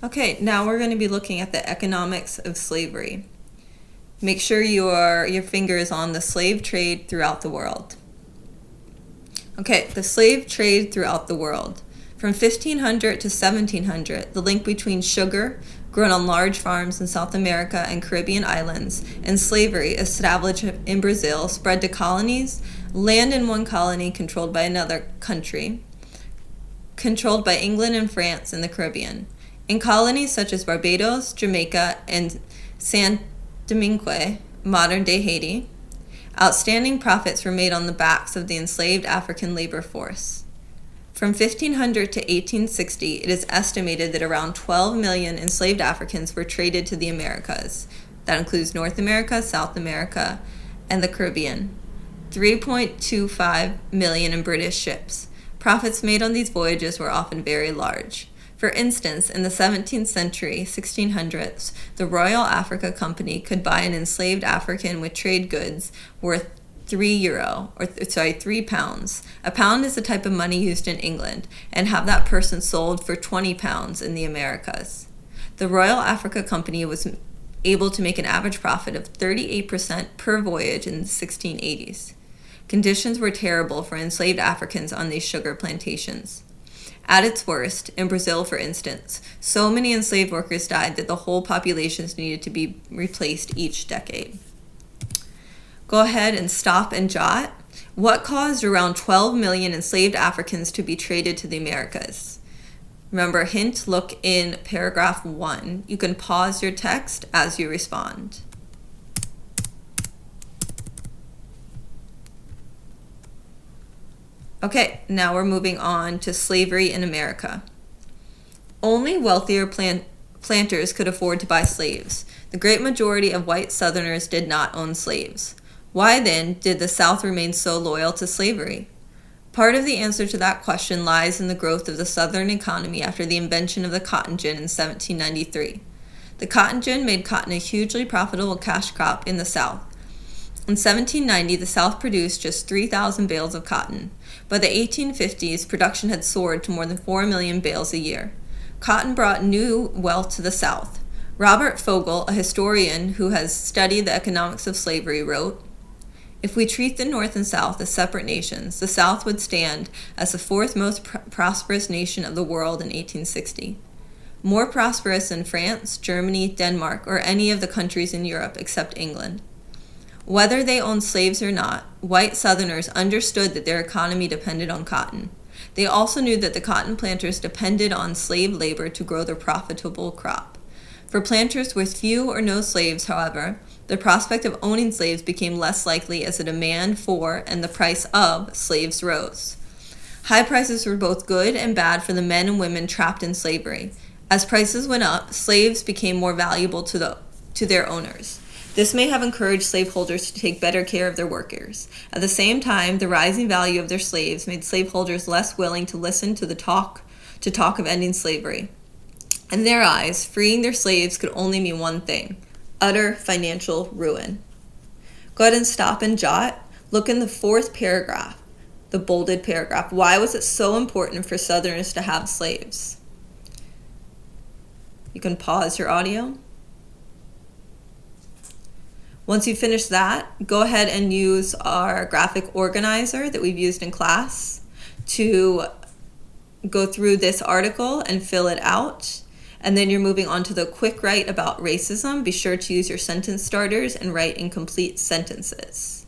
Okay, now we're going to be looking at the economics of slavery. Make sure your finger is on the slave trade throughout the world. Okay, the slave trade throughout the world. From 1500 to 1700, the link between sugar, grown on large farms in South America and Caribbean islands, and slavery established in Brazil spread to colonies, land in one colony controlled by another country, controlled by England and France in the Caribbean. In colonies such as Barbados, Jamaica, and Saint Domingue, modern-day Haiti, outstanding profits were made on the backs of the enslaved African labor force. From 1500 to 1860, it is estimated that around 12 million enslaved Africans were traded to the Americas. That includes North America, South America, and the Caribbean. 3.25 million in British ships. Profits made on these voyages were often very large. For instance, in the 17th century, 1600s, the Royal Africa Company could buy an enslaved African with trade goods worth £3. A pound is the type of money used in England, and have that person sold for £20 in the Americas. The Royal Africa Company was able to make an average profit of 38% per voyage in the 1680s. Conditions were terrible for enslaved Africans on these sugar plantations. At its worst, in Brazil for instance, so many enslaved workers died that the whole populations needed to be replaced each decade. Go ahead and stop and jot. What caused around 12 million enslaved Africans to be traded to the Americas? Remember, hint, look in paragraph 1. You can pause your text as you respond. Okay, now we're moving on to slavery in America. Only wealthier planters could afford to buy slaves. The great majority of white Southerners did not own slaves. Why then did the South remain so loyal to slavery? Part of the answer to that question lies in the growth of the Southern economy after the invention of the cotton gin in 1793. The cotton gin made cotton a hugely profitable cash crop in the South. In 1790, the South produced just 3,000 bales of cotton. By the 1850s, production had soared to more than 4 million bales a year. Cotton brought new wealth to the South. Robert Fogel, a historian who has studied the economics of slavery, wrote, "If we treat the North and South as separate nations, the South would stand as the fourth most prosperous nation of the world in 1860. More prosperous than France, Germany, Denmark, or any of the countries in Europe except England. Whether they owned slaves or not, white Southerners understood that their economy depended on cotton. They also knew that the cotton planters depended on slave labor to grow their profitable crop. For planters with few or no slaves, however, the prospect of owning slaves became less likely as the demand for and the price of slaves rose. High prices were both good and bad for the men and women trapped in slavery. As prices went up, slaves became more valuable to their owners. This may have encouraged slaveholders to take better care of their workers. At the same time, the rising value of their slaves made slaveholders less willing to listen to talk of ending slavery. In their eyes, freeing their slaves could only mean one thing: utter financial ruin." Go ahead and stop and jot. Look in the 4th paragraph, the bolded paragraph. Why was it so important for Southerners to have slaves? You can pause your audio. Once you finish that, go ahead and use our graphic organizer that we've used in class to go through this article and fill it out. And then you're moving on to the quick write about racism. Be sure to use your sentence starters and write in complete sentences.